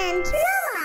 and Roma.